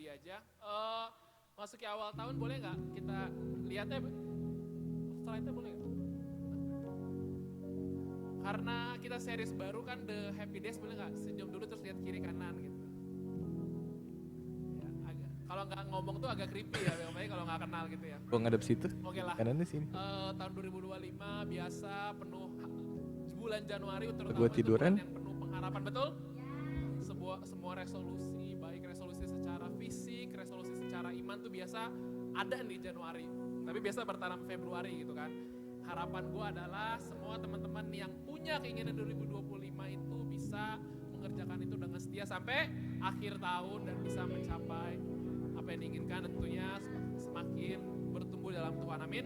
happy aja. Masuki awal tahun boleh nggak kita lihatnya, slide-nya boleh nggak? Karena kita series baru kan The Happy Days, boleh nggak senyum dulu terus lihat kiri kanan gitu. Ya, kalau nggak ngomong tuh agak creepy ya, apalagi kalau nggak kenal gitu ya. Gua ngadep situ. Oke lah. Kanannya sini. Tahun 2025 biasa penuh bulan Januari terutama Gua itu tiduran. bulan yang penuh pengharapan, betul? Semua resolusi, baik resolusi secara fisik, resolusi secara iman tuh biasa ada di Januari. Tapi biasa bertanam Februari gitu kan. Harapan gue adalah semua teman-teman yang punya keinginan 2025 itu bisa mengerjakan itu dengan setia sampai akhir tahun dan bisa mencapai apa yang diinginkan, tentunya semakin bertumbuh dalam Tuhan. Amin.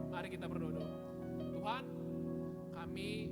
Mari kita berdoa dulu. Tuhan, kami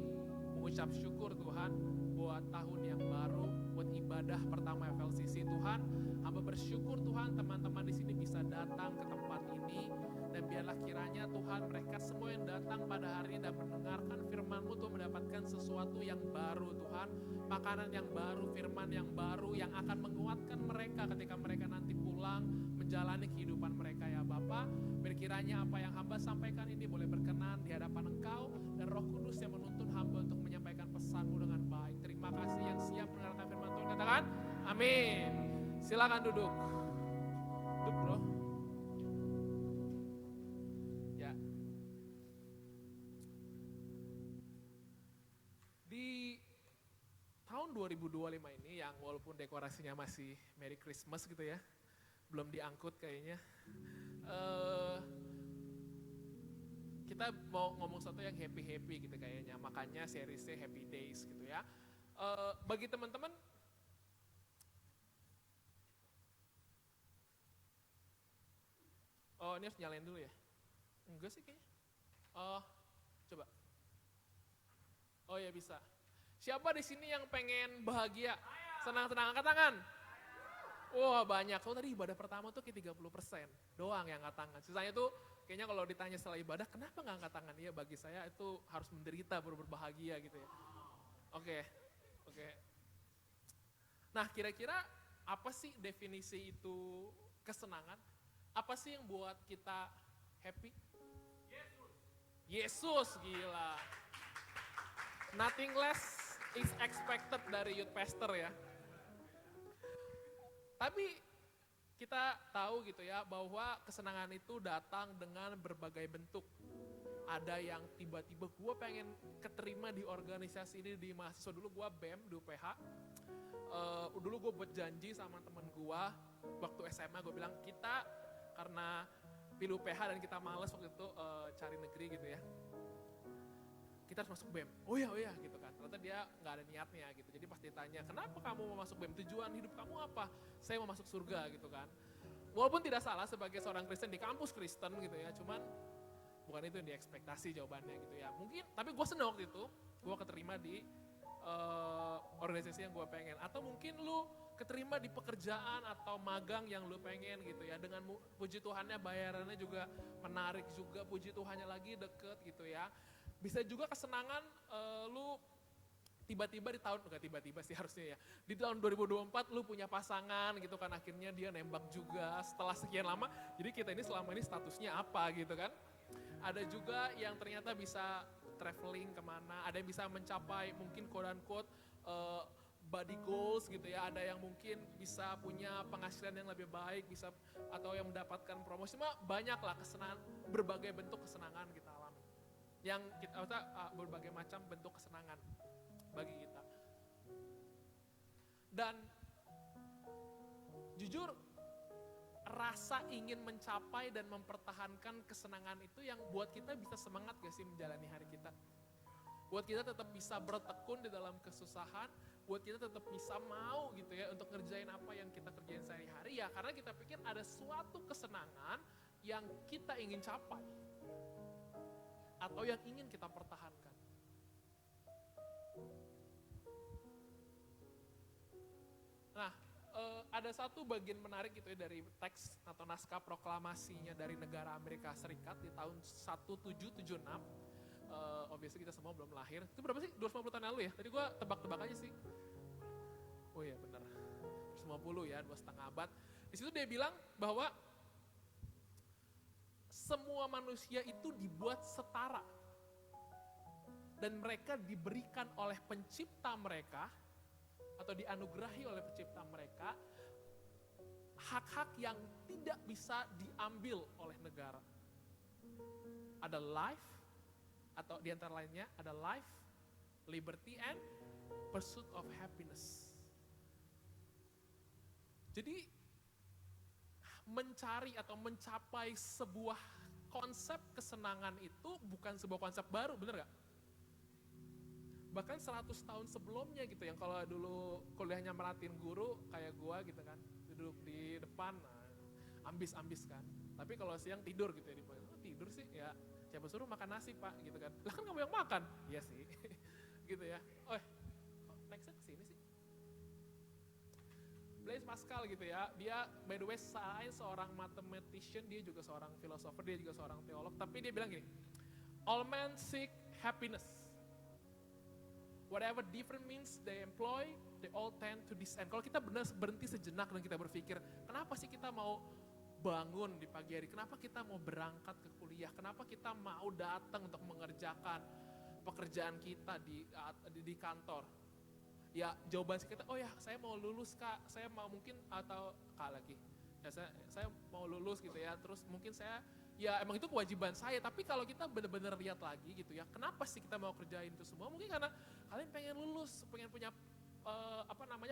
mengucap syukur Tuhan buat tahun yang baru, buat ibadah pertama FLCC Tuhan. Hamba bersyukur Tuhan teman-teman di sini bisa datang ke tempat ini, dan biarlah kiranya Tuhan mereka semua yang datang pada hari ini dan mendengarkan firman-Mu Tuhan mendapatkan sesuatu yang baru Tuhan, makanan yang baru, firman yang baru yang akan menguatkan mereka ketika mereka nanti pulang menjalani kehidupan mereka ya Bapa. Berkiranya apa yang hamba sampaikan ini boleh berkenan di hadapan Engkau dan Roh Kudus yang menuntun hamba untuk menyampaikan pesan-Mu dengan baik. Terima kasih yang siap mendengarkan firman Tuhan, katakan amin. Silakan duduk. Duduk bro. Ya. Di tahun 2025 ini yang walaupun dekorasinya masih Merry Christmas gitu ya, belum diangkut kayaknya. Kita mau ngomong sesuatu yang happy-happy gitu kayaknya, makanya seriesnya Happy Days gitu ya. Bagi teman-teman, oh ini harus nyalain dulu ya? Enggak sih kayaknya. Coba. Oh ya bisa. Siapa di sini yang pengen bahagia? Senang-senang, angkat tangan. Wah banyak, so tadi ibadah pertama tuh kayak 30% doang yang angkat tangan. Sisanya tuh kayaknya kalau ditanya setelah ibadah, kenapa gak angkat tangan? Ya bagi saya itu harus menderita baru berbahagia gitu ya. Oke. Nah kira-kira apa sih definisi itu kesenangan? Apa sih yang buat kita happy? Yesus, gila. Nothing less is expected dari youth pastor ya. Tapi kita tahu gitu ya bahwa kesenangan itu datang dengan berbagai bentuk. Ada yang tiba-tiba gue pengen keterima di organisasi ini di mahasiswa. Dulu gue BEM di UPH. Dulu gue buat janji sama temen gue waktu SMA, gue bilang kita karena pilih UPH dan kita males waktu itu cari negeri gitu ya, kita harus masuk BEM. Oh ya gitu kan. Ternyata dia nggak ada niatnya gitu. Jadi pas ditanya, kenapa kamu mau masuk BEM? Tujuan hidup kamu apa? Saya mau masuk surga gitu kan. Walaupun tidak salah sebagai seorang Kristen di kampus Kristen gitu ya, cuman bukan itu yang diekspektasi jawabannya gitu ya. Mungkin, tapi gue seneng waktu itu, gue keterima di organisasi yang gue pengen. Atau mungkin lu keterima di pekerjaan atau magang yang lu pengen gitu ya. Dengan puji Tuhannya bayarannya juga menarik juga, puji Tuhannya lagi deket gitu ya. Bisa juga kesenangan lu tiba-tiba di tahun, enggak tiba-tiba sih harusnya ya, di tahun 2024 lu punya pasangan gitu kan, akhirnya dia nembak juga setelah sekian lama, jadi kita ini selama ini statusnya apa gitu kan. Ada juga yang ternyata bisa traveling kemana, ada yang bisa mencapai mungkin quote unquote body goals gitu ya, ada yang mungkin bisa punya penghasilan yang lebih baik, bisa atau yang mendapatkan promosi, banyak lah kesenangan, berbagai bentuk kesenangan kita alami. Yang kita berbagai macam bentuk kesenangan bagi kita. Dan jujur rasa ingin mencapai dan mempertahankan kesenangan itu yang buat kita bisa semangat gak sih menjalani hari kita? Buat kita tetap bisa bertekun di dalam kesusahan, buat kita tetap bisa mau gitu ya untuk ngerjain apa yang kita kerjain sehari-hari ya, karena kita pikir ada suatu kesenangan yang kita ingin capai atau yang ingin kita pertahankan. Nah, ada satu bagian menarik gitu ya dari teks atau naskah proklamasinya dari negara Amerika Serikat di tahun 1776. Obviously kita semua belum lahir. Itu berapa sih? 250 tahun lalu ya? Tadi gue tebak-tebak aja sih. Oh iya bener. 250 ya, 2,5 abad. Di situ dia bilang bahwa semua manusia itu dibuat setara. Dan mereka diberikan oleh pencipta mereka, atau dianugerahi oleh pencipta mereka, hak-hak yang tidak bisa diambil oleh negara. Ada life, atau di antara lainnya ada life, liberty, and pursuit of happiness. Jadi mencari atau mencapai sebuah konsep kesenangan itu bukan sebuah konsep baru, bener gak? Bahkan 100 tahun sebelumnya gitu, yang kalau dulu kuliahnya merhatiin guru kayak gua gitu kan, duduk di depan, ambis-ambis kan. Tapi kalau siang tidur gitu ya, tidur sih ya siapa suruh makan nasi pak gitu kan. Lah kan kamu yang makan. Iya sih, gitu ya. Oh, nextnya kesini sih. Blaise Pascal gitu ya, dia by the way selain seorang mathematician, dia juga seorang filosofer, dia juga seorang teolog, tapi dia bilang gini, all men seek happiness. Whatever different means they employ, they all tend to this end. Kalau kita benar berhenti sejenak dan kita berpikir, kenapa sih kita mau bangun di pagi hari? Kenapa kita mau berangkat ke kuliah? Kenapa kita mau datang untuk mengerjakan pekerjaan kita di kantor? Ya jawaban kita, oh ya saya mau lulus kak, saya mau mungkin, atau kak lagi, ya saya mau lulus gitu ya, terus mungkin saya, ya emang itu kewajiban saya, tapi kalau kita benar-benar lihat lagi gitu ya, kenapa sih kita mau kerjain itu semua? Mungkin karena kalian pengen lulus, pengen punya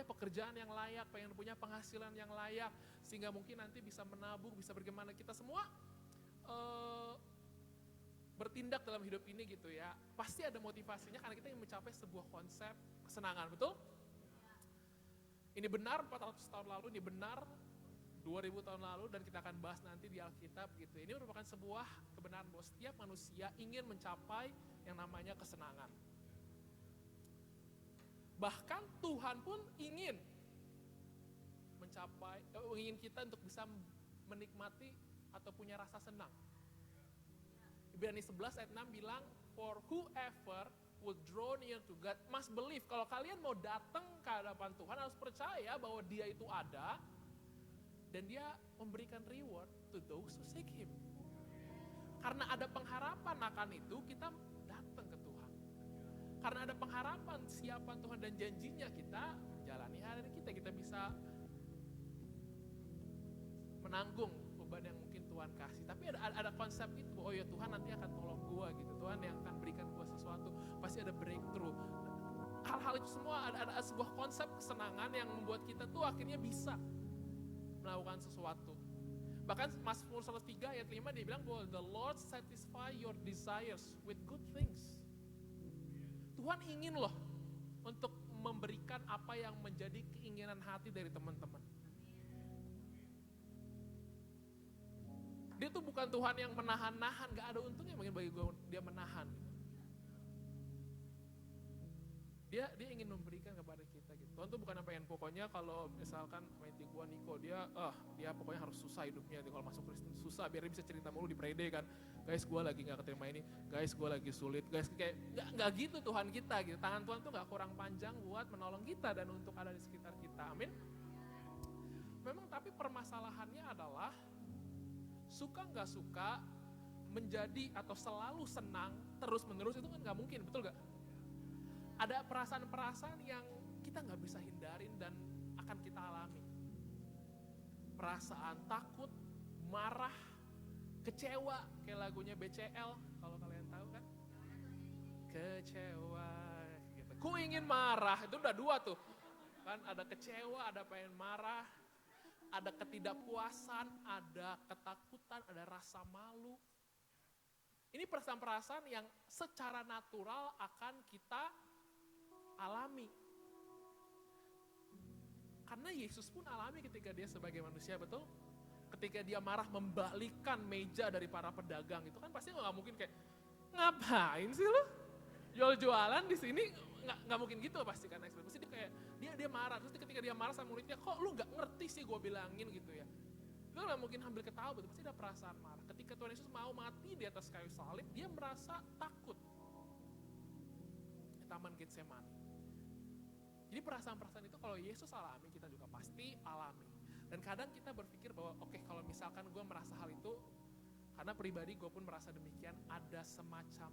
pekerjaan yang layak, pengen punya penghasilan yang layak, sehingga mungkin nanti bisa menabung, bisa bagaimana kita semua bertindak dalam hidup ini gitu ya. Pasti ada motivasinya karena kita ingin mencapai sebuah konsep kesenangan, betul? Ini benar 400 tahun lalu, ini benar 2000 tahun lalu, dan kita akan bahas nanti di Alkitab gitu. Ini merupakan sebuah kebenaran bahwa setiap manusia ingin mencapai yang namanya kesenangan. Bahkan Tuhan pun ingin ingin kita untuk bisa menikmati atau punya rasa senang. Ibrani 11 ayat 6 bilang, for whoever would draw near to God must believe. Kalau kalian mau datang ke hadapan Tuhan harus percaya bahwa Dia itu ada dan Dia memberikan reward to those who seek Him. Karena ada pengharapan akan itu, kita datang ke Tuhan. Karena ada pengharapan siapan Tuhan dan janjinya, kita menjalani hari kita bisa menanggung beban yang mungkin Tuhan kasih. Tapi ada konsep itu, oh ya Tuhan nanti akan tolong gua gitu, Tuhan yang akan berikan gua sesuatu, pasti ada breakthrough. Hal-hal itu semua ada sebuah konsep kesenangan yang membuat kita tuh akhirnya bisa melakukan sesuatu. Bahkan Mazmur 103 ayat 5 dia bilang bahwa the Lord satisfy your desires with good things. Tuhan ingin loh untuk memberikan apa yang menjadi keinginan hati dari teman-teman. Dia tuh bukan Tuhan yang menahan-nahan, gak ada untungnya mungkin bagi gue dia menahan. Dia ingin memberikan kepada kita gitu. Tuhan tuh bukan yang pengen pokoknya kalau misalkan meti gue Niko, dia pokoknya harus susah hidupnya kalau masuk Kristen, susah biar dia bisa cerita mulu di Friday kan. Guys gue lagi gak keterima ini, guys gue lagi sulit, guys kayak gak gitu Tuhan kita gitu. Tangan Tuhan tuh gak kurang panjang buat menolong kita dan untuk ada di sekitar kita, amin. Memang tapi permasalahannya adalah suka gak suka menjadi atau selalu senang terus menerus itu kan gak mungkin, betul gak? Ada perasaan-perasaan yang kita gak bisa hindarin dan akan kita alami. Perasaan takut, marah, kecewa, kayak lagunya BCL, kalau kalian tahu kan? Kecewa, gitu. Ku ingin marah, itu udah dua tuh. Kan ada kecewa, ada pengen marah, ada ketidakpuasan, ada ketakutan, ada rasa malu. Ini perasaan-perasaan yang secara natural akan kita alami. Karena Yesus pun alami ketika dia sebagai manusia, betul? Ketika dia marah membalikkan meja dari para pedagang, itu kan pasti nggak mungkin kayak, ngapain sih lu? Jual-jualan di sini nggak mungkin gitu pasti kan ekspresi. Pasti dia kayak dia marah, terus ketika dia marah sama muridnya, kok lu nggak ngerti sih gue bilangin gitu ya. Itu nggak mungkin hampir ketawa, betul? Pasti ada perasaan marah. Ketika Tuhan Yesus mau mati di atas kayu salib, dia merasa takut. Di Taman Getsemani. Jadi perasaan-perasaan itu kalau Yesus alami, kita juga pasti alami. Dan kadang kita berpikir bahwa oke, kalau misalkan gue merasa hal itu, karena pribadi gue pun merasa demikian, ada semacam,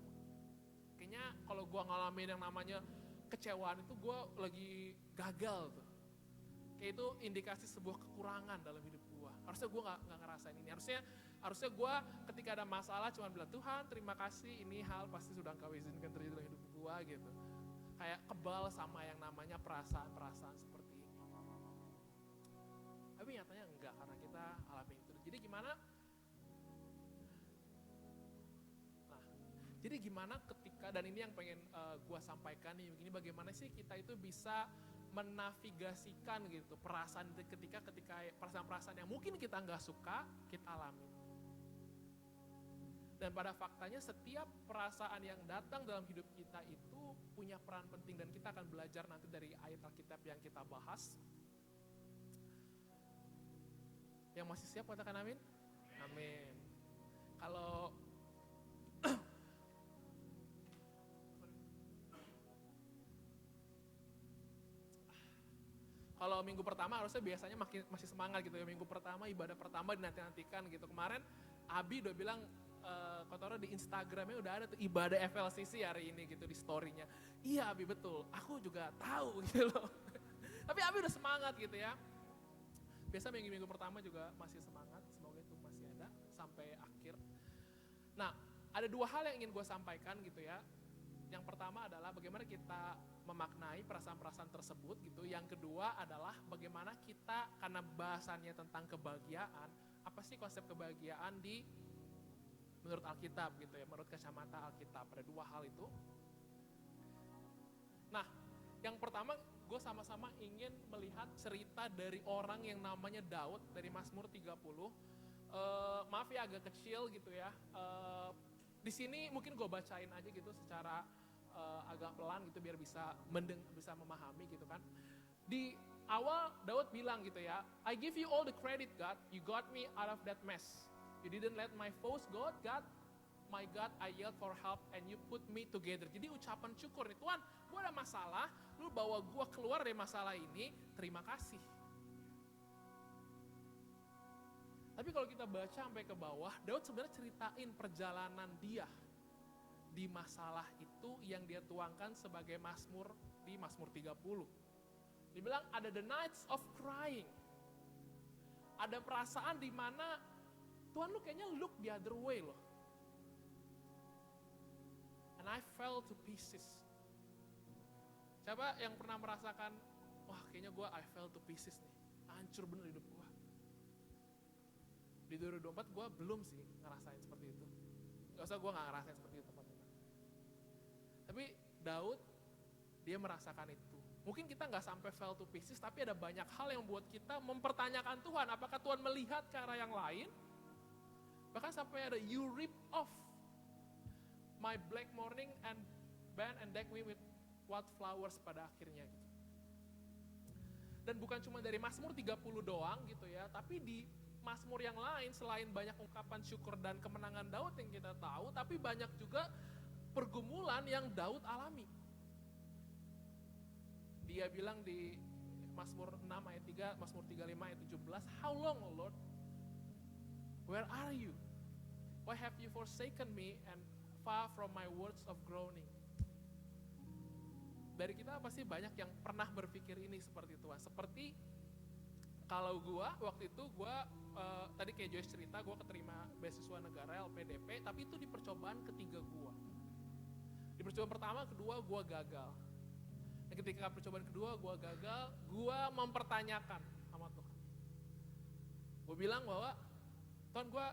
kayaknya kalau gue ngalamin yang namanya kecewaan itu gue lagi gagal tuh. Kayak itu indikasi sebuah kekurangan dalam hidup gue. Harusnya gue gak ngerasain ini. Harusnya gue ketika ada masalah cuma bilang, Tuhan terima kasih, ini hal pasti sudah Engkau izinkan terjadi dalam hidup gue gitu. Kayak kebal sama yang namanya perasaan-perasaan seperti ini. Tapi nyatanya enggak, karena kita alami itu. Jadi gimana ketika, dan ini yang pengen gue sampaikan nih, begini, bagaimana sih kita itu bisa menavigasikan gitu perasaan ketika perasaan-perasaan yang mungkin kita nggak suka kita alami. Dan pada faktanya setiap perasaan yang datang dalam hidup kita itu punya peran penting, dan kita akan belajar nanti dari ayat Alkitab yang kita bahas. Yang masih siap katakan amin? Amin. Kalau minggu pertama harusnya biasanya masih semangat gitu ya. Minggu pertama, ibadah pertama dinanti-nantikan gitu. Kemarin Abi udah bilang, Kotoro di Instagramnya udah ada tuh ibadah FLCC hari ini gitu di story-nya. Iya Abi, betul, aku juga tahu gitu loh. Tapi Abi udah semangat gitu ya. Biasa minggu-minggu pertama juga masih semangat, semoga itu masih ada sampai akhir. Nah, ada dua hal yang ingin gue sampaikan gitu ya. Yang pertama adalah bagaimana kita memaknai perasaan-perasaan tersebut gitu. Yang kedua adalah bagaimana kita, karena bahasannya tentang kebahagiaan, apa sih konsep kebahagiaan menurut Alkitab gitu ya, menurut kacamata Alkitab. Ada dua hal itu. Nah, yang pertama gue sama-sama ingin melihat cerita dari orang yang namanya Daud dari Mazmur 30. Maaf ya agak kecil gitu ya. Di sini mungkin gue bacain aja gitu secara agak pelan gitu biar bisa memahami gitu kan. Di awal Daud bilang gitu ya, I give you all the credit God, you got me out of that mess. You didn't let my foes go, God. My God, I yelled for help and you put me together. Jadi ucapan syukur nih, Tuhan, gue ada masalah, lu bawa gue keluar dari masalah ini, terima kasih. Tapi kalau kita baca sampai ke bawah, Daud sebenarnya ceritain perjalanan dia di masalah itu yang dia tuangkan sebagai Mazmur di Mazmur 30. Dia bilang ada the nights of crying. Ada perasaan di mana Tuhan lu kayaknya look the other way loh. And I fell to pieces. Siapa yang pernah merasakan, wah kayaknya I fell to pieces nih. Hancur bener hidup gue. Di 2024 gue belum sih ngerasain seperti itu. Gak usah gue gak ngerasain seperti itu teman-teman. Tapi Daud, dia merasakan itu. Mungkin kita gak sampai fell to pieces, tapi ada banyak hal yang buat kita mempertanyakan Tuhan. Apakah Tuhan melihat ke arah yang lain? Bahkan sampai ada, you rip off my black morning and band and deck me with white flowers pada akhirnya gitu. Dan bukan cuma dari Mazmur 30 doang gitu ya, tapi di Mazmur yang lain selain banyak ungkapan syukur dan kemenangan Daud yang kita tahu, tapi banyak juga pergumulan yang Daud alami. Dia bilang di Mazmur 6 ayat 3, Mazmur 35 ayat 17, how long, O Lord? Where are you? Why have you forsaken me and far from my words of groaning? Dari kita pasti banyak yang pernah berpikir ini seperti itu. Seperti kalau waktu itu tadi kayak Joyce cerita, gue keterima beasiswa negara LPDP, tapi itu di percobaan ketiga gue. Di percobaan pertama, kedua gue gagal. Dan ketika percobaan kedua gue gagal, gue mempertanyakan sama Tuhan. Gue bilang bahwa Tuhan, gue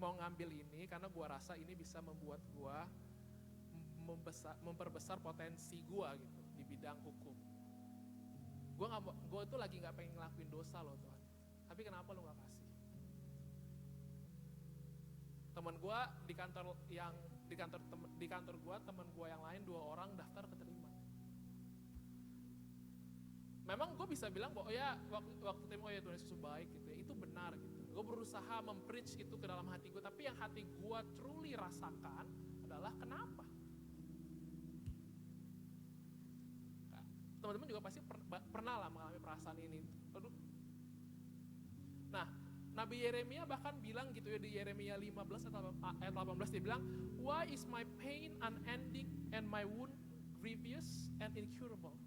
mau ngambil ini karena gue rasa ini bisa membuat gue memperbesar potensi gue gitu di bidang hukum. Gue tuh lagi nggak pengen ngelakuin dosa loh Tuhan. Tapi kenapa lu nggak kasih? Teman gue di kantor gue, teman gue yang lain 2 orang daftar keterima. Memang gue bisa bilang bahwa ya waktu terima ya Tuhan Yesus baik gitu ya, itu benar gitu. Gue berusaha mempreach itu ke dalam hati gue, tapi yang hati gue truly rasakan adalah kenapa? Teman-teman juga pasti pernah lah mengalami perasaan ini. Aduh, Nabi Yeremia bahkan bilang gitu ya di Yeremia 15 ayat 18 dia bilang, why is my pain unending and my wound grievous and incurable.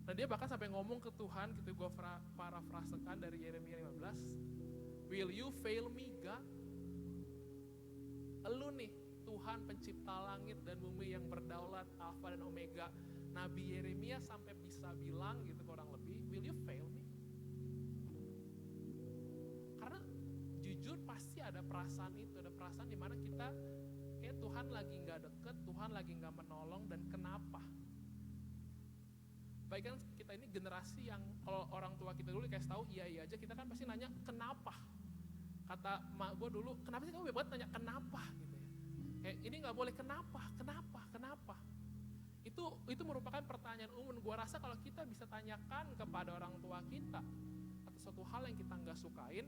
Nah dia bahkan sampai ngomong ke Tuhan gitu, gue parafrasekan dari Yeremia 15, will you fail me God? Elu nih Tuhan pencipta langit dan bumi yang berdaulat, Alfa dan Omega. Nabi Yeremia sampai bisa bilang gitu kurang lebih, will you fail me? Karena jujur pasti ada perasaan itu, ada perasaan dimana kita kayak Tuhan lagi gak deket, Tuhan lagi gak menolong, dan kenapa? Baik kan kita ini generasi yang kalau orang tua kita dulu dikasih tahu iya aja, kita kan pasti nanya kenapa. Kata mak gue dulu, kenapa sih kamu banget nanya kenapa gitu ya. Kayak ini gak boleh kenapa. Itu merupakan pertanyaan umum. Gue rasa kalau kita bisa tanyakan kepada orang tua kita atau suatu hal yang kita gak sukain,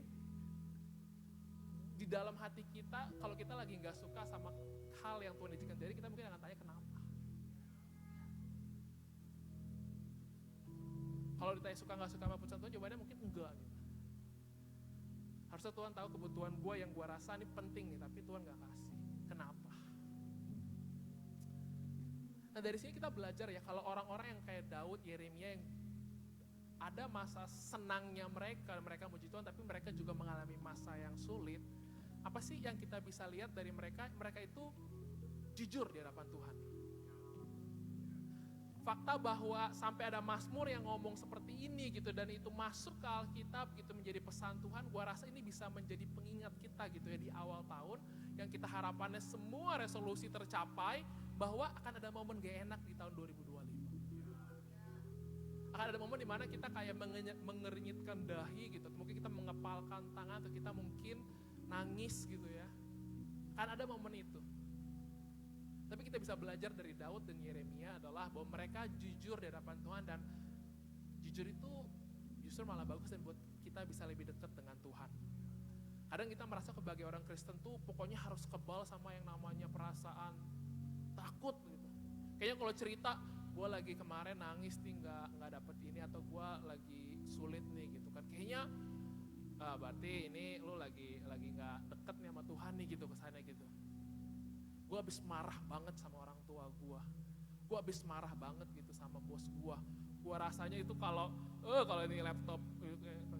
di dalam hati kita, kalau kita lagi gak suka sama hal yang Tuhan izinkan terjadi, kita mungkin akan tanya kenapa. Kalau ditanya suka gak suka sama putusan Tuhan, jawabannya mungkin enggak gitu. Harusnya Tuhan tahu kebutuhan gue yang gue rasa ini penting nih, tapi Tuhan gak kasih. Kenapa? Nah dari sini kita belajar ya, kalau orang-orang yang kayak Daud, Yeremia, yang ada masa senangnya mereka muji Tuhan, tapi mereka juga mengalami masa yang sulit. Apa sih yang kita bisa lihat dari mereka? Mereka itu jujur di hadapan Tuhan. Fakta bahwa sampai ada Mazmur yang ngomong seperti ini gitu, dan itu masuk ke Alkitab gitu menjadi pesan Tuhan, gua rasa ini bisa menjadi pengingat kita gitu ya di awal tahun, yang kita harapannya semua resolusi tercapai, bahwa akan ada momen gak enak di tahun 2025. Akan ada momen dimana kita kayak mengernyitkan dahi gitu, mungkin kita mengepalkan tangan, atau kita mungkin nangis gitu ya. Kan ada momen itu. Tapi kita bisa belajar dari Daud dan Yeremia adalah bahwa mereka jujur di hadapan Tuhan, dan jujur itu justru malah bagus dan buat kita bisa lebih dekat dengan Tuhan. Kadang kita merasa sebagai orang Kristen tuh pokoknya harus kebal sama yang namanya perasaan takut gitu. Kayaknya kalau cerita, gue lagi kemarin nangis nih nggak dapet ini, atau gue lagi sulit nih gitu kan. Kayaknya berarti ini lu lagi nggak deket nih sama Tuhan nih gitu kesannya gitu. Gue habis marah banget sama orang tua gue habis marah banget gitu sama bos gue rasanya itu kalau ini laptop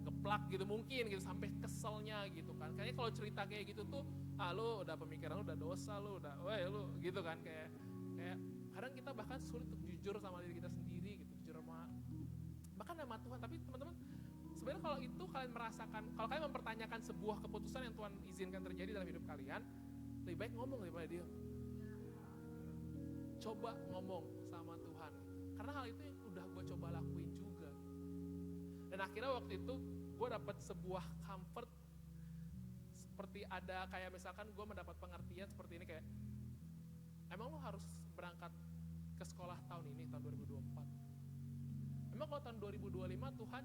geplak gitu mungkin gitu, sampai keselnya gitu kan. Kayaknya kalau cerita kayak gitu tuh, lu udah pemikiran lu udah dosa, lu udah lu gitu kan, kayak kadang kita bahkan sulit untuk jujur sama diri kita sendiri gitu, jujur sama bahkan sama Tuhan. Tapi teman-teman, sebenarnya kalau itu kalian merasakan, kalau kalian mempertanyakan sebuah keputusan yang Tuhan izinkan terjadi dalam hidup kalian, lebih baik ngomong daripada diam. Coba ngomong sama Tuhan, karena hal itu yang udah gue coba lakuin juga. Dan akhirnya waktu itu gue dapat sebuah comfort, seperti ada kayak misalkan gue mendapat pengertian seperti ini, kayak emang lo harus berangkat ke sekolah tahun ini, tahun 2024. Emang kalau tahun 2025 Tuhan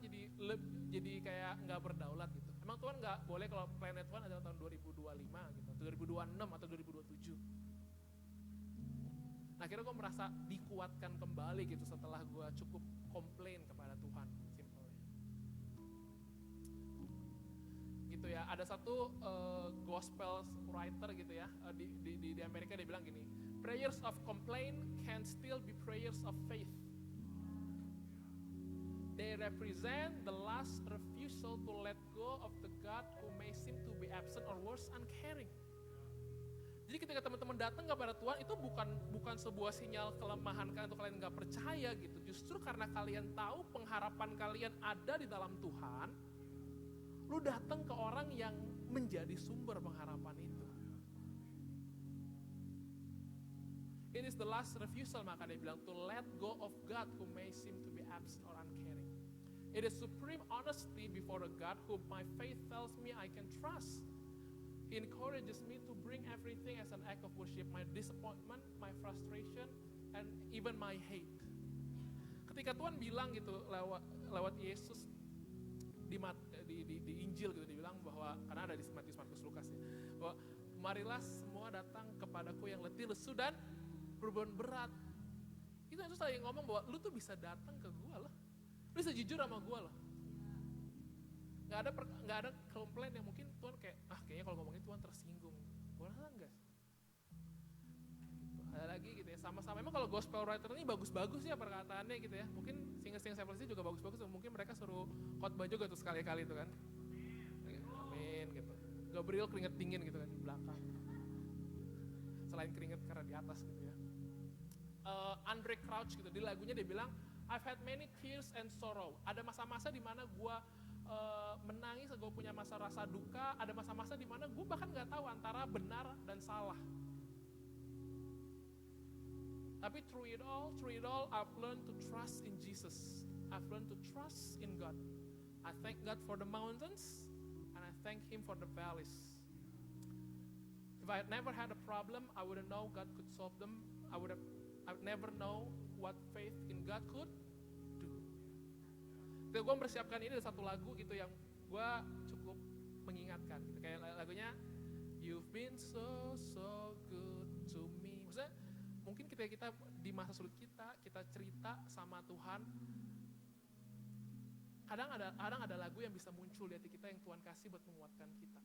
jadi kayak nggak berdaulat gitu. Emang Tuhan nggak boleh kalau planet Tuhan adalah tahun 2025 gitu, 2026 atau 2027. Nah akhirnya gue merasa dikuatkan kembali gitu setelah gue cukup komplain kepada Tuhan, simpelnya. Gitu ya, ada satu gospel writer gitu ya, di Amerika dia bilang gini, prayers of complaint can still be prayers of faith. They represent the last refusal to let go of the God who may seem to be absent or worse, uncaring. Jadi ketika teman-teman datang kepada Tuhan, itu bukan sebuah sinyal kelemahan kalian atau kalian nggak percaya gitu. Justru karena kalian tahu pengharapan kalian ada di dalam Tuhan, lu datang ke orang yang menjadi sumber pengharapan itu. It is the last refusal, maka dia bilang, to let go of God who may seem to be absent or uncaring. It is supreme honesty before a God whom my faith tells me I can trust. He encourages me to bring everything as an act of worship, my disappointment, my frustration, and even my hate. Ketika Tuhan bilang gitu lewat Yesus di Injil gitu, dibilang bahwa, karena ada di Matius, Markus, Lukas ya, bahwa marilah semua datang kepadaku yang letih, lesu, dan beban berat. Itu Yesus lagi ngomong bahwa lu tuh bisa datang ke gue loh, lu bisa jujur sama gue loh. nggak ada komplain yang mungkin Tuhan kayak, kayaknya kalau ngomongin Tuhan tersinggung. Gue rasa enggak. Ada lagi gitu ya, sama-sama. Emang kalau gospel writer ini bagus-bagus ya perkataannya gitu ya. Mungkin singer-singer Seventh juga bagus-bagus, mungkin mereka suruh khotbah juga tuh sekali-kali itu kan. Amin gitu. Gabriel keringet dingin gitu kan di belakang. Selain keringet karena di atas gitu ya. Andre Crouch gitu, di lagunya dia bilang, I've had many tears and sorrow. Ada masa-masa di mana gue menangis, gue punya masa rasa duka. Ada masa-masa di mana gue bahkan nggak tahu antara benar dan salah. Tapi through it all, I've learned to trust in Jesus. I've learned to trust in God. I thank God for the mountains, and I thank Him for the valleys. If I had never had a problem, I wouldn't know God could solve them. I would never know what faith in God could do. Ketika gue mempersiapkan ini ada satu lagu gitu yang gue cukup mengingatkan. Gitu. Kayak lagunya, You've been so good to me. Maksudnya, mungkin ketika kita di masa sulit kita cerita sama Tuhan, kadang ada lagu yang bisa muncul di hati kita yang Tuhan kasih buat menguatkan kita.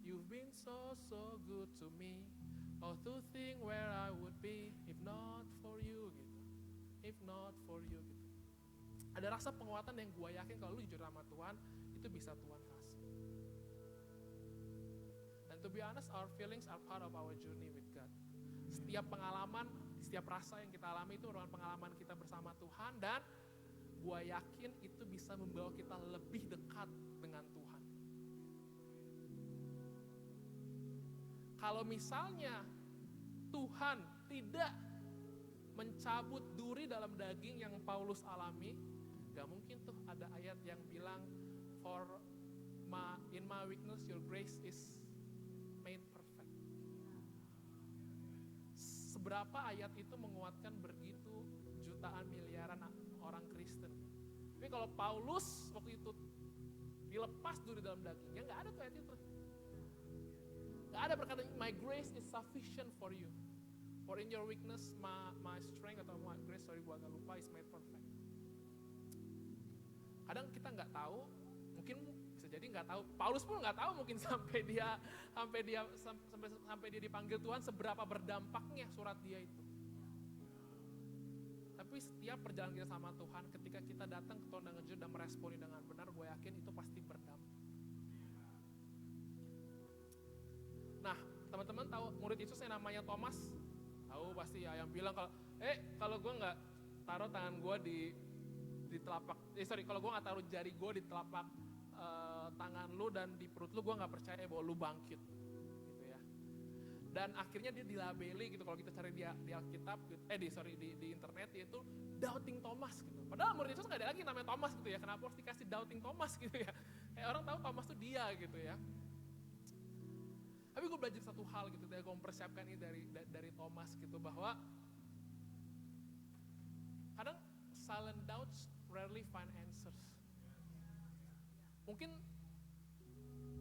You've been so good to me. Oh, to think where I would be if not for you gitu. If not for you gitu. Ada rasa penguatan yang gue yakin kalau lu jujur sama Tuhan, itu bisa Tuhan kasih. Dan to be honest, our feelings are part of our journey with God. Setiap pengalaman, setiap rasa yang kita alami itu merupakan pengalaman kita bersama Tuhan, dan gue yakin itu bisa membawa kita lebih dekat dengan Tuhan. Kalau misalnya Tuhan tidak mencabut duri dalam daging yang Paulus alami, gak mungkin tuh ada ayat yang bilang, in my weakness your grace is made perfect. Seberapa ayat itu menguatkan begitu jutaan miliaran orang Kristen. Tapi kalau Paulus waktu itu dilepas duri dalam dagingnya, gak ada tuh ayat itu. Gak ada berkata, my grace is sufficient for you. For in your weakness, my strength atau my grace, sorry gue agak lupa, is made perfect. Kadang kita gak tahu, mungkin bisa jadi gak tahu, Paulus pun gak tahu mungkin sampai dia dipanggil Tuhan seberapa berdampaknya surat dia itu. Tapi setiap perjalanan kita sama Tuhan, ketika kita datang ke Tuhan dengan jujur dan meresponi dengan benar, gue yakin itu pasti berdampak. Nah, teman-teman tahu murid Yesus yang namanya Thomas? Tahu pasti ya, yang bilang kalau gue nggak taruh tangan gue di telapak, kalau gue nggak taruh jari gue di telapak tangan lu dan di perut lu, gue nggak percaya bahwa lu bangkit, gitu ya. Dan akhirnya dia dilabeli gitu, kalau kita cari di Alkitab, di internet, yaitu Doubting Thomas gitu. Padahal murid Yesus nggak ada lagi namanya Thomas gitu ya, kenapa harus dikasih Doubting Thomas gitu ya? Kayak orang tahu Thomas tuh dia gitu ya. Tapi gue belajar satu hal gitu, gue mempersiapkan ini dari Thomas gitu, bahwa kadang silent doubts rarely find answers. Mungkin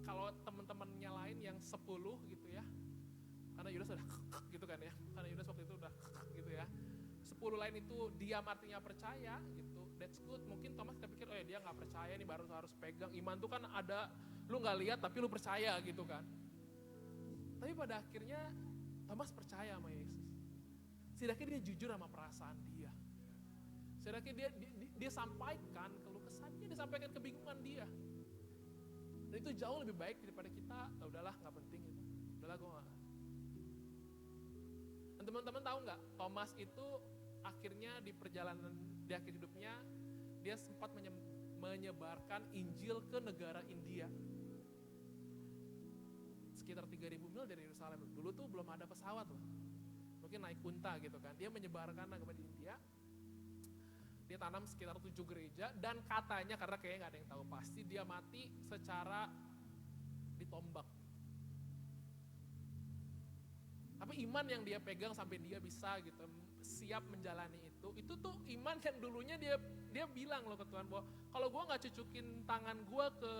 kalau teman-temannya lain yang 10 gitu ya, karena Yudas udah gitu kan ya, karena Yudas waktu itu udah gitu ya, 10 lain itu diam artinya percaya gitu, that's good. Mungkin Thomas kita pikir, dia gak percaya nih, baru harus pegang. Iman tuh kan ada, lu gak lihat tapi lu percaya gitu kan. Tapi pada akhirnya Thomas percaya sama Yesus. Setidaknya dia jujur sama perasaan dia. Setidaknya dia sampaikan keluh kesahnya, dia sampaikan kebingungan dia. Dan itu jauh lebih baik daripada kita, udahlah gak penting gitu. Udahlah gue gak. Dan teman-teman tahu gak, Thomas itu akhirnya di perjalanan di akhir hidupnya, dia sempat menyebarkan Injil ke negara India. Sekitar 3.000 mil dari Yerusalem. Dulu tuh belum ada pesawat loh. Mungkin naik unta gitu kan. Dia menyebarkan agama di India. Dia tanam sekitar 7 gereja. Dan katanya, karena kayaknya gak ada yang tahu pasti, dia mati secara ditombak. Tapi iman yang dia pegang sampai dia bisa gitu, siap menjalani itu tuh iman yang dulunya dia bilang loh ke Tuhan, bahwa kalau gue gak cucukin tangan gue ke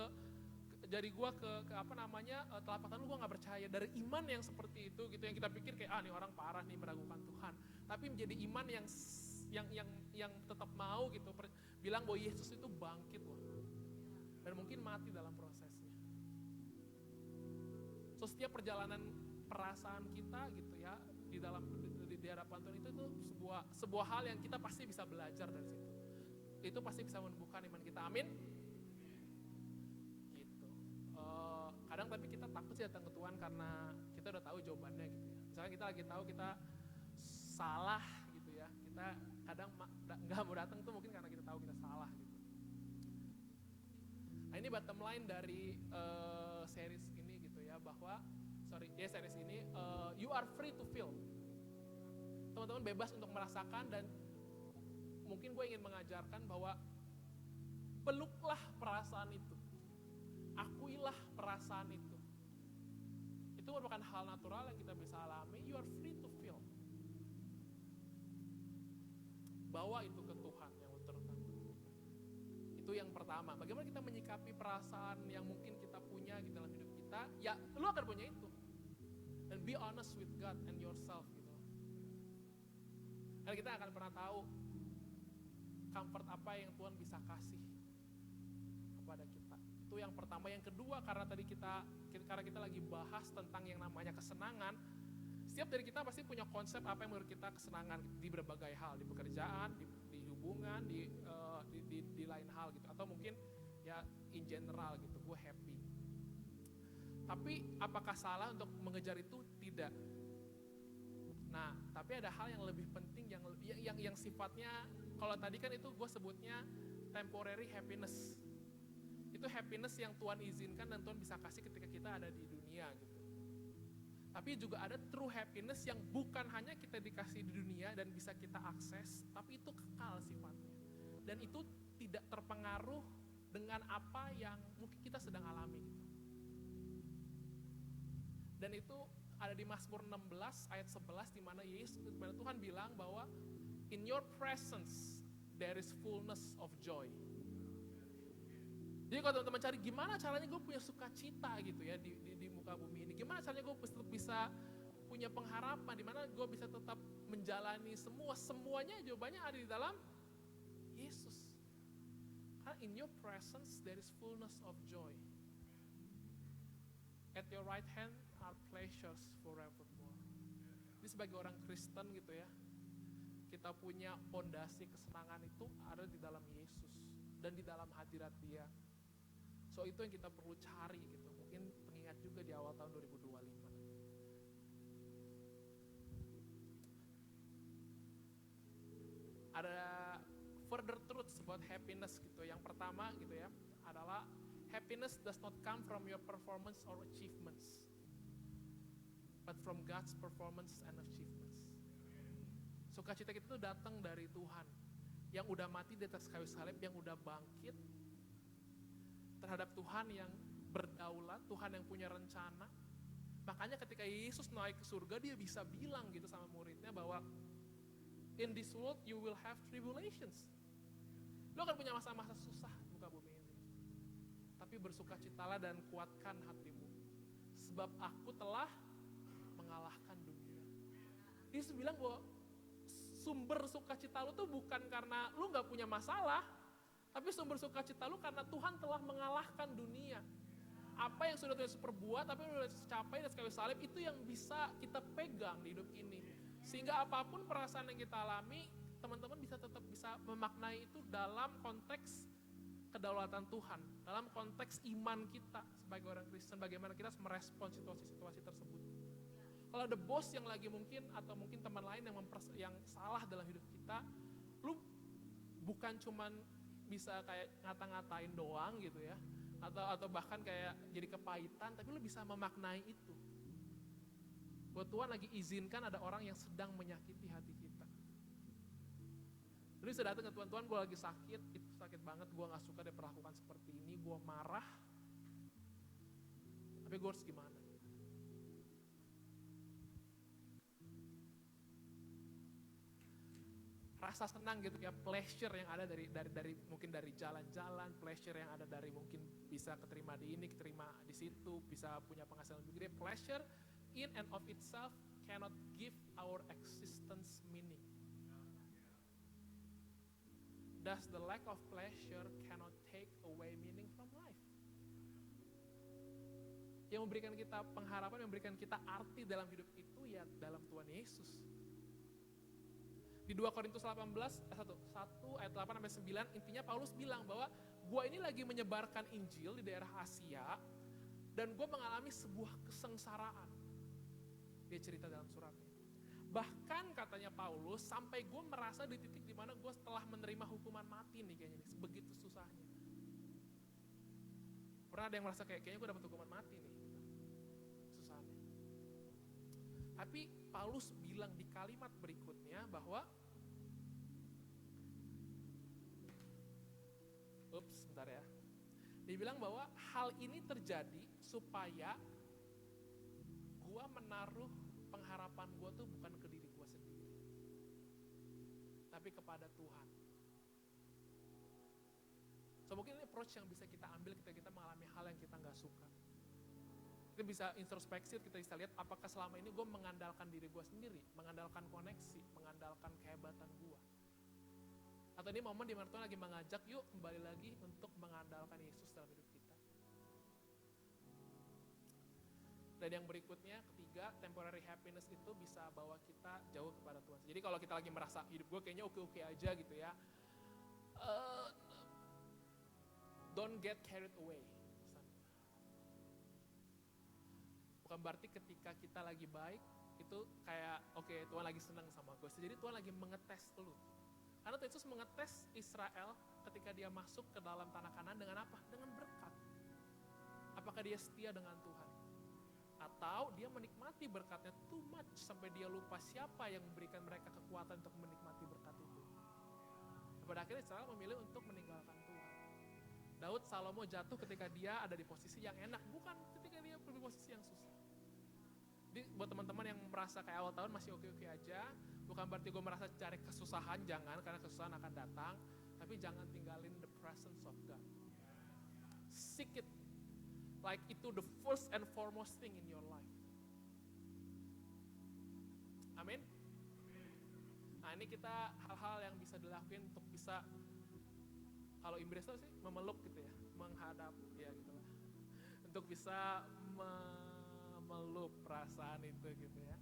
jari gue ke telapak tangan gue gak percaya. Dari iman yang seperti itu gitu, yang kita pikir kayak nih orang parah nih meragukan Tuhan, tapi menjadi iman yang tetap mau gitu bilang bahwa Yesus itu bangkit loh. Dan mungkin mati dalam prosesnya. So setiap perjalanan perasaan kita gitu ya di hadapan Tuhan itu tuh sebuah hal yang kita pasti bisa belajar dari situ. Itu pasti bisa menumbuhkan iman kita. Amin. Gitu. Kadang tapi kita takut sih datang ke Tuhan karena kita udah tahu jawabannya gitu ya. Misalnya kita lagi tahu kita salah gitu ya. Kita kadang nggak mau datang tuh mungkin karena kita tahu kita salah gitu. Nah ini bottom line dari series ini gitu ya, series ini you are free to feel. Teman-teman bebas untuk merasakan, dan mungkin gue ingin mengajarkan bahwa peluklah perasaan itu, akuilah perasaan itu. Itu merupakan hal natural yang kita bisa alami. You are free to feel. Bawa itu ke Tuhan yang terutama. Itu yang pertama. Bagaimana kita menyikapi perasaan yang mungkin kita punya gitu dalam hidup kita? Ya, lu akan punya itu. And be honest with God and yourself gitu. Dan kita akan pernah tahu comfort apa yang Tuhan bisa kasih kepada kita. Itu yang pertama. Yang kedua, karena kita lagi bahas tentang yang namanya kesenangan. Setiap dari kita pasti punya konsep apa yang menurut kita kesenangan di berbagai hal, di pekerjaan, di hubungan, di lain hal gitu, atau mungkin ya in general gitu, gue happy. Tapi apakah salah untuk mengejar itu? Tidak. Nah, tapi ada hal yang lebih penting yang sifatnya, kalau tadi kan itu gue sebutnya temporary happiness. Itu happiness yang Tuhan izinkan dan Tuhan bisa kasih ketika kita ada di dunia gitu. Tapi juga ada true happiness yang bukan hanya kita dikasih di dunia dan bisa kita akses, tapi itu kekal sifatnya. Dan itu tidak terpengaruh dengan apa yang mungkin kita sedang alami gitu. Dan itu ada di Mazmur 16 ayat 11 di mana Tuhan bilang bahwa in your presence there is fullness of joy. Jadi kalau teman-teman cari gimana caranya gue punya sukacita gitu ya di muka bumi ini. Gimana caranya gue bisa punya pengharapan, di mana gue bisa tetap menjalani semuanya jawabannya ada di dalam Yesus. Karena in your presence there is fullness of joy. At your right hand are pleasures forevermore. Jadi sebagai orang Kristen gitu ya, kita punya fondasi kesenangan itu ada di dalam Yesus dan di dalam hadirat Dia. So itu yang kita perlu cari gitu. Mungkin pengingat juga di awal tahun 2025. Ada further truths about happiness gitu. Yang pertama gitu ya, adalah happiness does not come from your performance or achievements, but from God's performance and achievements. Sukacita kita itu datang dari Tuhan yang udah mati di atas kayu salib, yang udah bangkit, terhadap Tuhan yang berdaulat, Tuhan yang punya rencana. Makanya ketika Yesus naik ke surga, dia bisa bilang gitu sama muridnya bahwa in this world you will have tribulations. Lo akan punya masa-masa susah di muka bumi ini. Tapi bersukacitalah dan kuatkan hatimu, sebab aku telah mengalahkan dunia. Yesus bilang bahwa sumber sukacita lu tuh bukan karena lu gak punya masalah, tapi sumber sukacita lu karena Tuhan telah mengalahkan dunia. Apa yang sudah Tuhan perbuat, tapi sudah capai dan kayu salib, itu yang bisa kita pegang di hidup ini. Sehingga apapun perasaan yang kita alami, teman-teman tetap bisa memaknai itu dalam konteks kedaulatan Tuhan, dalam konteks iman kita sebagai orang Kristen, bagaimana kita merespon situasi-situasi tersebut. Kalau ada bos yang lagi mungkin, atau mungkin teman lain yang salah dalam hidup kita, lu bukan cuman bisa kayak ngata-ngatain doang gitu ya, atau bahkan kayak jadi kepahitan, tapi lu bisa memaknai itu. Buat Tuhan lagi izinkan ada orang yang sedang menyakiti hati kita. Lu bisa datang ke Tuhan, gue lagi sakit, itu sakit banget, gue gak suka dia perlakukan seperti ini, gue marah, tapi gue harus gimana? Rasa senang gitu ya, pleasure yang ada dari mungkin dari jalan-jalan, pleasure yang ada dari mungkin bisa keterima di ini, keterima di situ, bisa punya penghasilan lebih gede. Pleasure in and of itself cannot give our existence meaning. Thus the lack of pleasure cannot take away meaning from life. Yang memberikan kita pengharapan, yang memberikan kita arti dalam hidup itu ya dalam Tuhan Yesus. Di 2 Korintus 1 ayat 8 sampai 9, intinya Paulus bilang bahwa gue ini lagi menyebarkan Injil di daerah Asia dan gue mengalami sebuah kesengsaraan. Dia cerita dalam suratnya. Bahkan katanya Paulus, sampai gue merasa di titik dimana gue setelah menerima hukuman mati nih kayaknya nih, sebegitu susahnya. Pernah ada yang merasa kayaknya gue dapat hukuman mati nih, gitu. Susahnya. Tapi Paulus bilang di kalimat berikutnya bahwa, sebentar ya. Dia bilang bahwa hal ini terjadi supaya gue menaruh pengharapan gue tuh bukan ke diri gue sendiri, tapi kepada Tuhan. So mungkin ini approach yang bisa kita ambil ketika kita mengalami hal yang kita gak suka. Kita bisa introspeksi, kita bisa lihat apakah selama ini gue mengandalkan diri gue sendiri, mengandalkan koneksi, mengandalkan kehebatan gue. Atau ini momen di mana Tuhan lagi mengajak, yuk kembali lagi untuk mengandalkan Yesus dalam hidup kita. Dan yang berikutnya, ketiga, temporary happiness itu bisa bawa kita jauh kepada Tuhan. Jadi kalau kita lagi merasa hidup gue kayaknya oke-oke aja gitu ya, don't get carried away. Bukan berarti ketika kita lagi baik, itu kayak oke, Tuhan lagi senang sama gue. Jadi Tuhan lagi mengetes lu. Karena Tuhan Yesus mengetes Israel ketika dia masuk ke dalam tanah Kanaan dengan apa? Dengan berkat. Apakah dia setia dengan Tuhan? Atau dia menikmati berkatnya too much sampai dia lupa siapa yang memberikan mereka kekuatan untuk menikmati berkat itu. Pada akhirnya Israel memilih untuk meninggalkan Tuhan. Daud Salomo jatuh ketika dia ada di posisi yang enak, bukan ketika dia di posisi yang susah. Jadi buat teman-teman yang merasa kayak awal tahun masih oke-oke aja, bukan berarti gue merasa cari kesusahan, jangan, karena kesusahan akan datang, tapi jangan tinggalin the presence of God. Seek it like itu the first and foremost thing in your life. Amin. Nah ini kita hal-hal yang bisa dilakuin untuk bisa, kalau Inggris itu sih memeluk gitu ya, menghadap ya gitu lah, untuk bisa memeluk perasaan itu gitu ya,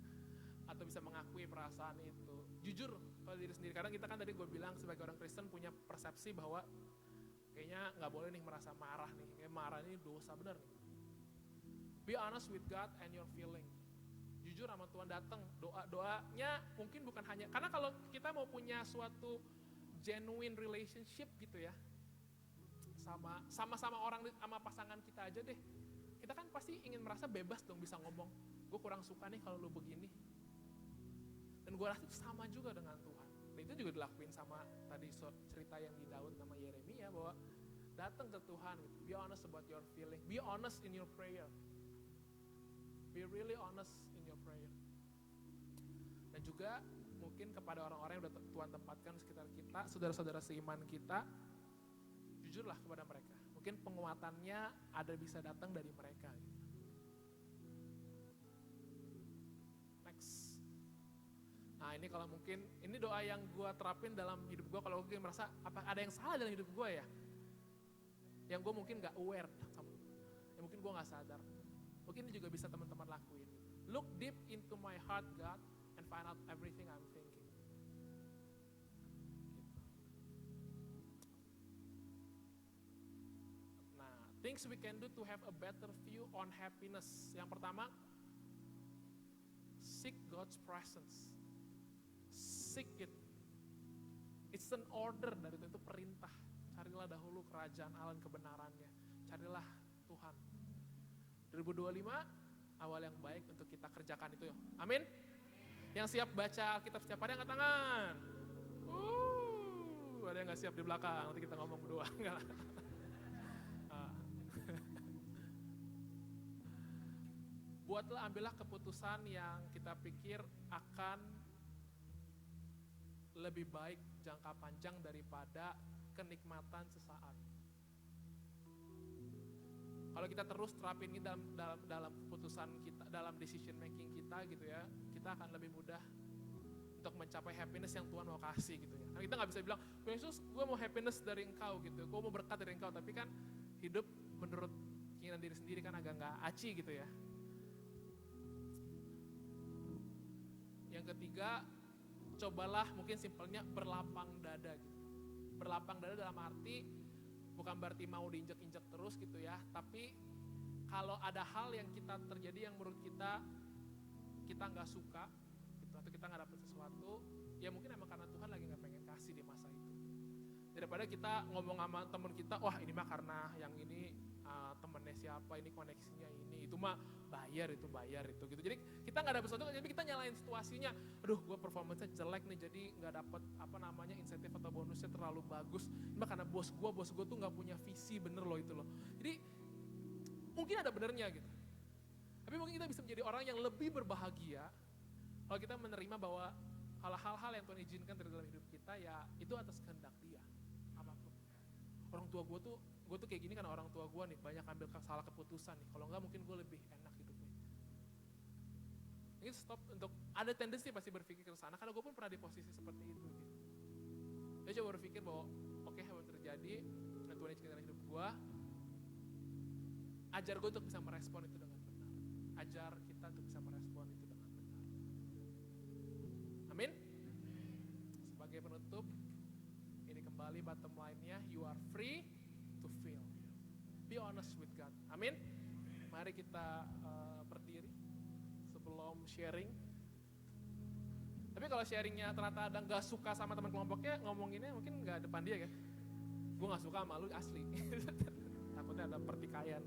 atau bisa mengakui perasaan itu. Jujur pada diri sendiri, kadang kita kan tadi gue bilang sebagai orang Kristen punya persepsi bahwa kayaknya nggak boleh nih merasa marah nih, kayak marah ini dosa, bener nih. Be honest with God and your feeling. Jujur sama Tuhan, datang doanya mungkin bukan hanya, karena kalau kita mau punya suatu genuine relationship gitu ya, sama orang, sama pasangan kita aja deh, kita kan pasti ingin merasa bebas dong bisa ngomong, gue kurang suka nih kalau lu begini. Dan gue rasa sama juga dengan Tuhan. Dan itu juga dilakuin sama tadi cerita yang di Daud sama Yeremia, bahwa datang ke Tuhan, be honest about your feeling, be honest in your prayer, be really honest in your prayer. Dan juga mungkin kepada orang-orang yang udah Tuhan tempatkan di sekitar kita, saudara-saudara seiman kita, jujurlah kepada mereka. Mungkin penguatannya ada bisa datang dari mereka. Next. Nah ini kalau mungkin, ini doa yang gue terapin dalam hidup gue, kalau gue merasa apa ada yang salah dalam hidup gue ya, yang gue mungkin gak aware sama, yang mungkin gue gak sadar. Mungkin ini juga bisa teman-teman lakuin. Look deep into my heart, God, and find out everything I'm thinking. Things we can do to have a better view on happiness. Yang pertama, seek God's presence. Seek it. It's an order, dari itu perintah. Carilah dahulu kerajaan Allah dan kebenarannya. Carilah Tuhan. 2025, awal yang baik untuk kita kerjakan itu. Amin. Yang siap baca Alkitab setiap hari angkat tangan. Ada yang gak siap di belakang, nanti kita ngomong berdua. Enggak lah. Buatlah, ambillah keputusan yang kita pikir akan lebih baik jangka panjang daripada kenikmatan sesaat. Kalau kita terus terapin ini dalam keputusan kita, dalam decision making kita gitu ya, kita akan lebih mudah untuk mencapai happiness yang Tuhan mau kasih gitu ya. Nah, kita nggak bisa bilang, Yesus, gue mau happiness dari Engkau gitu, gue mau berkat dari Engkau, tapi kan hidup menurut keinginan diri sendiri kan agak nggak aci gitu ya. Yang ketiga, cobalah mungkin simpelnya berlapang dada gitu. Berlapang dada dalam arti bukan berarti mau diinjek-injek terus gitu ya, tapi kalau ada hal yang kita terjadi yang menurut kita nggak suka gitu, atau kita nggak dapet sesuatu, ya mungkin emang karena Tuhan lagi nggak pengen kasih di masa itu. Daripada kita ngomong sama temen kita, wah ini mah karena yang ini temennya siapa, ini koneksinya ini, itu mah bayar itu gitu. Jadi kita nggak dapet sesuatu, jadi kita nyalain situasinya. Aduh, gue performance-nya jelek nih, jadi nggak dapet insentif atau bonusnya terlalu bagus. Ini mah karena bos gue tuh nggak punya visi bener loh itu loh. Jadi mungkin ada benernya gitu. Tapi mungkin kita bisa menjadi orang yang lebih berbahagia kalau kita menerima bahwa hal-hal yang Tuhan izinkan dalam hidup kita ya itu atas kehendak Dia. Apapun. Orang tua gue tuh kayak gini karena orang tua gue nih banyak ambil salah keputusan nih. Kalau enggak mungkin gue lebih enak hidupnya. Ini stop untuk ada tendensi pasti berpikir ke sana karena gue pun pernah di posisi seperti itu gitu. Saya coba berpikir bahwa oke, apa yang terjadi dan Tuhan izinkan dalam hidup gue. Ajar gue untuk bisa merespon itu dengan benar. Ajar kita untuk bisa merespon itu dengan benar. Amin. Sebagai penutup, ini kembali bottom line-nya, you are free to feel. Be honest with God. Amin. Mari kita berdiri sebelum sharing. Tapi kalau sharingnya ternyata ada gak suka sama teman kelompoknya, ngomonginnya mungkin gak depan dia kan. Gue gak suka sama lu asli. Takutnya ada pertikaian.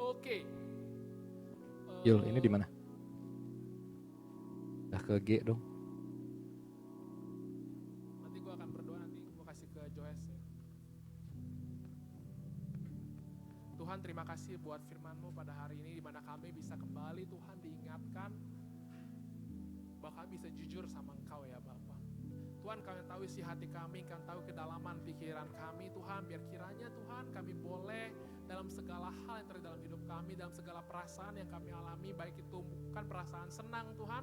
Oke. Yul, ini di mana? Dah ke G dong. Nanti gue akan berdoa, nanti gue kasih ke Joyce ya. Tuhan, terima kasih buat firman-Mu pada hari ini di mana kami bisa kembali Tuhan diingatkan bahwa kami bisa jujur sama Engkau ya Bapa. Tuhan, Kau yang tahu isi hati kami, Kau yang tahu kedalaman pikiran kami. Tuhan, biar kiranya Tuhan kami boleh dalam segala hal yang terjadi dalam hidup kami, dalam segala perasaan yang kami alami, baik itu bukan perasaan senang Tuhan,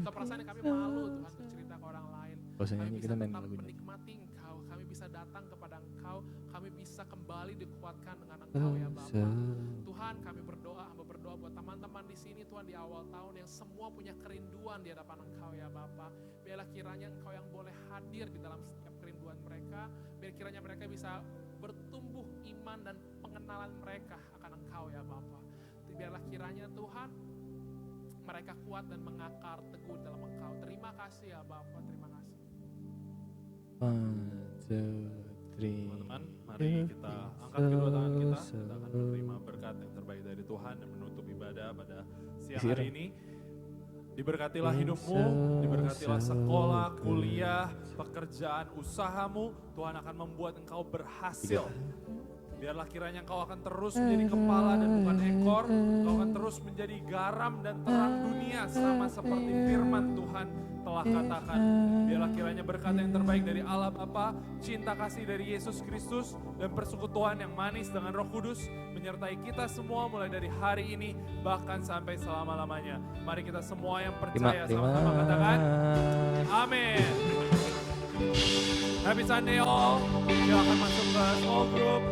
atau perasaan yang kami malu Tuhan bercerita ke orang lain. Kami bisa tetap menikmati Engkau, kami bisa datang kepada Engkau, kami bisa kembali dikuatkan dengan Engkau ya Bapa. Tuhan, kami berdoa buat teman-teman di sini Tuhan di awal tahun yang semua punya kerinduan di hadapan Engkau ya Bapa. Biarlah kiranya Engkau yang boleh hadir di dalam setiap kerinduan mereka, biar kiranya mereka bisa bertumbuh iman dan pengenalan mereka akan Engkau ya Bapa. Biarlah kiranya Tuhan mereka kuat dan mengakar teguh dalam Engkau. Terima kasih ya Bapa, terima kasih. Teman-teman, mari kita angkat kedua tangan kita akan menerima berkat yang terbaik dari Tuhan dan menutup ibadah pada siang hari ini. Diberkatilah hidupmu, diberkatilah sekolah, kuliah, pekerjaan, usahamu. Tuhan akan membuat engkau berhasil. Biarlah kiranya engkau akan terus menjadi kepala dan bukan ekor. Engkau akan terus menjadi garam dan terang dunia sama seperti firman Tuhan telah katakan. Biarlah kiranya berkat yang terbaik dari Allah Bapa, cinta kasih dari Yesus Kristus, dan persekutuan yang manis dengan Roh Kudus menyertai kita semua mulai dari hari ini bahkan sampai selama-lamanya. Mari kita semua yang percaya sama-sama katakan amin. Happy Sunday all. Silakan masuk ke small group.